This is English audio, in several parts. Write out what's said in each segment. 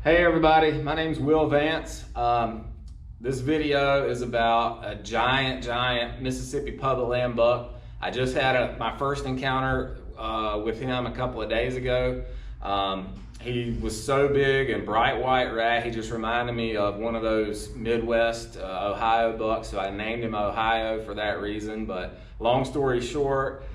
Hey everybody, my name's Will Vance. This video is about a giant Mississippi public land buck. I just had my first encounter with him a couple of days ago. He was so big and bright white rat, he just reminded me of one of those Midwest Ohio bucks, so I named him Ohio for that reason. But long story short,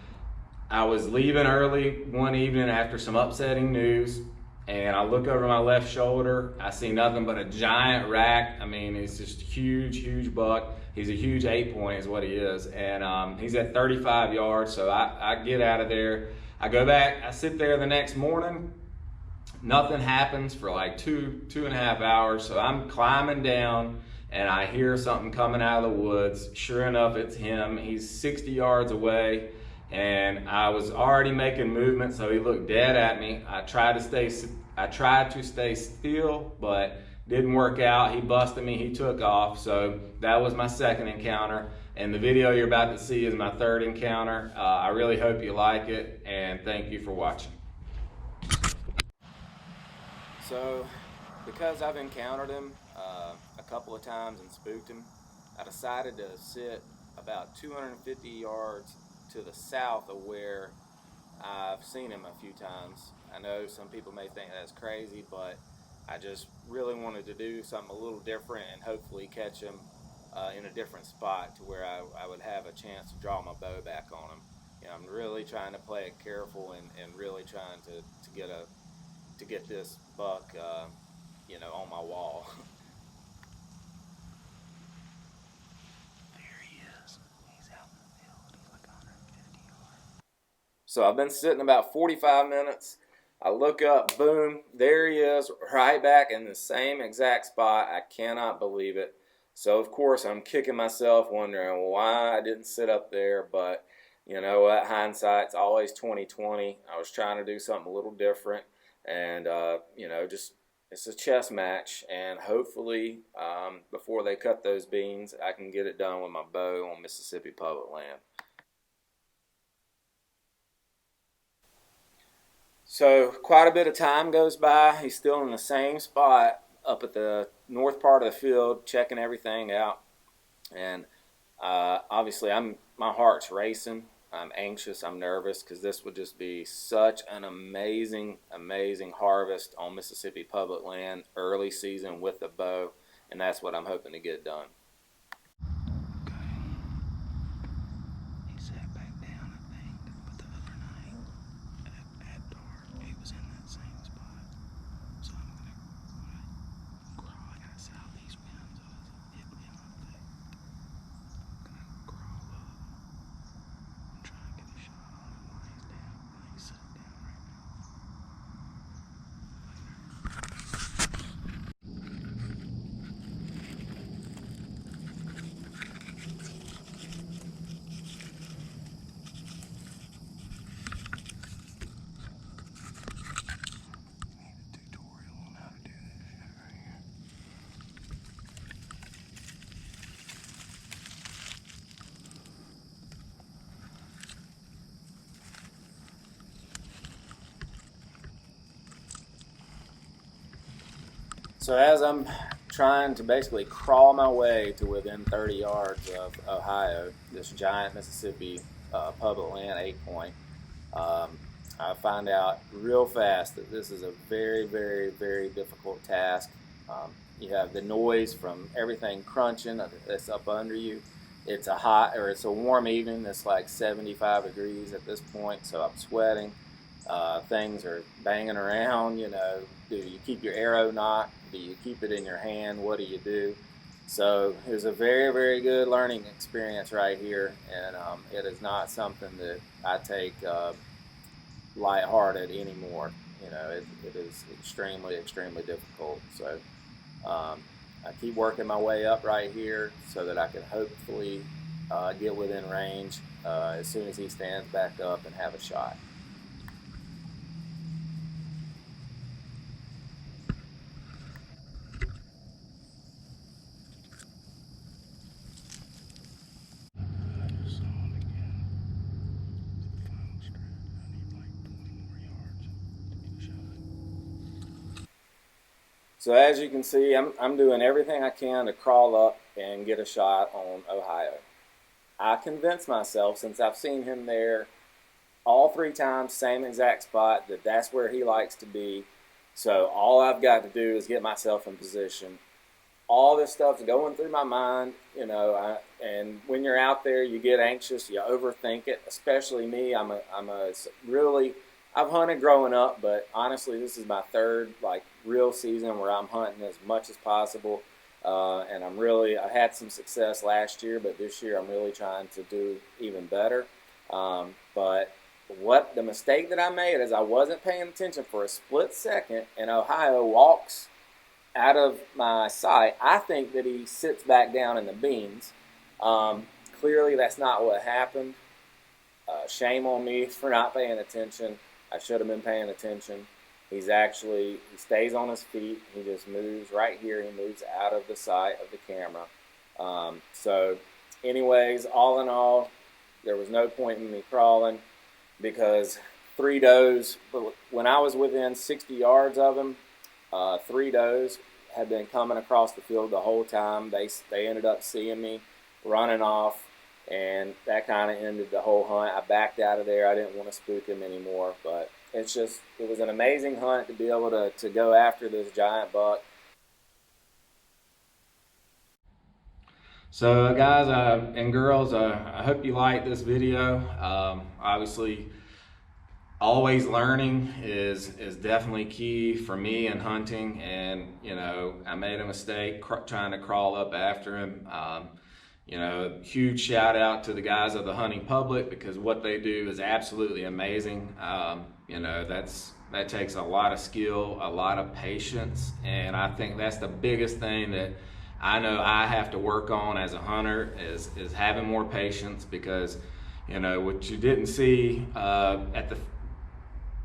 I was leaving early one evening after some upsetting news, and I look over my left shoulder. I see nothing but a giant rack. I mean, he's just huge buck. He's a huge 8-point is what he is, and he's at 35 yards. So I get out of there. I go back. I sit there the next morning. Nothing happens for like two and a half hours. So I'm climbing down, and I hear something coming out of the woods. Sure enough, it's him. He's 60 yards away. And I was already making movement, so he looked dead at me. I tried to stay still, but didn't work out. He busted me, he took off. So that was my second encounter. And the video you're about to see is my third encounter. I really hope you like it, and thank you for watching. So, because I've encountered him a couple of times and spooked him, I decided to sit about 250 yards to the south of where I've seen him a few times. I know some people may think that's crazy, but I just really wanted to do something a little different and hopefully catch him in a different spot to where I would have a chance to draw my bow back on him. You know, I'm really trying to play it careful and really trying to get this buck on my wall. So I've been sitting about 45 minutes. I look up, boom, there he is, right back in the same exact spot. I cannot believe it. So of course I'm kicking myself, wondering why I didn't sit up there, but you know what, hindsight's always 20/20. I was trying to do something a little different, and just it's a chess match, and hopefully before they cut those beans, I can get it done with my bow on Mississippi public land. So quite a bit of time goes by. He's still in the same spot up at the north part of the field, checking everything out. And obviously, my heart's racing. I'm anxious. I'm nervous because this would just be such an amazing harvest on Mississippi public land, early season with the bow, and that's what I'm hoping to get done. So as I'm trying to basically crawl my way to within 30 yards of Ohio, this giant Mississippi public land 8-point, I find out real fast that this is a very difficult task. You have the noise from everything crunching that's up under you. It's a warm evening. It's like 75 degrees at this point, so I'm sweating. Things are banging around. Do you keep your arrow knot? Do you keep it in your hand? What do you do? So it was a very good learning experience right here, and it is not something that I take lighthearted anymore. It is extremely difficult. So I keep working my way up right here so that I can hopefully get within range as soon as he stands back up and have a shot. So as you can see, I'm doing everything I can to crawl up and get a shot on Ohio. I convinced myself, since I've seen him there all 3 times, same exact spot, that that's where he likes to be. So all I've got to do is get myself in position. All this stuff's going through my mind, you know, and when you're out there, you get anxious, you overthink it, especially me. I've hunted growing up, but honestly, this is my 3rd, real season where I'm hunting as much as possible. And I had some success last year, but this year I'm really trying to do even better. But the mistake that I made is I wasn't paying attention for a split second, and Ohio walks out of my sight. I think that he sits back down in the beans. Clearly that's not what happened. Shame on me for not paying attention. I should have been paying attention. He stays on his feet. He just moves right here. He moves out of the sight of the camera. So anyways, all in all, there was no point in me crawling, because 3 does, when I was within 60 yards of him, 3 does had been coming across the field the whole time. They ended up seeing me running off, and that kind of ended the whole hunt. I backed out of there. I didn't want to spook him anymore, but it was an amazing hunt to be able to go after this giant buck. So guys and girls, I hope you like this video. Obviously, always learning is definitely key for me in hunting, and you know, I made a mistake trying to crawl up after him. You know, huge shout out to the guys of the hunting public, because what they do is absolutely amazing. You know, that takes a lot of skill, a lot of patience, and I think that's the biggest thing that I know I have to work on as a hunter is having more patience, because you know what you didn't see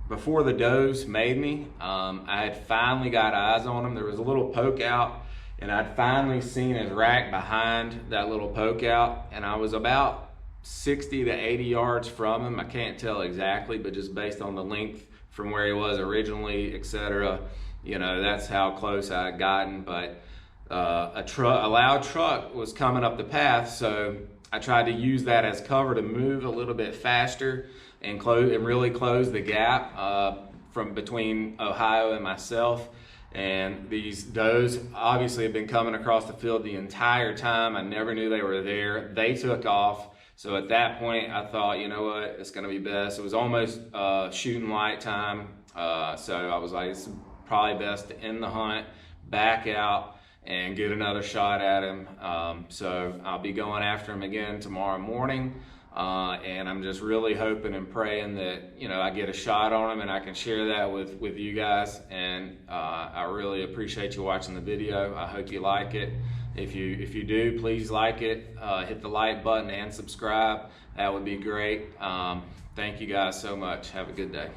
before the does made me. I had finally got eyes on him. There was a little poke out, and I'd finally seen his rack behind that little poke out, and I was about 60 to 80 yards from him. I can't tell exactly, but just based on the length from where he was originally, etc., you know, that's how close I had gotten. But a loud truck was coming up the path, so I tried to use that as cover to move a little bit faster and really close the gap from between Ohio and myself. And these does obviously have been coming across the field the entire time. I never knew they were there. They took off. So at that point, I thought, you know what, it's going to be best. It was almost shooting light time. So I was like, it's probably best to end the hunt, back out, and get another shot at him. So I'll be going after him again tomorrow morning. And I'm just really hoping and praying that, you know, I get a shot on him and I can share that with you guys. And I really appreciate you watching the video. I hope you like it. If you do, please like it. Hit the like button and subscribe. That would be great. Thank you guys so much. Have a good day.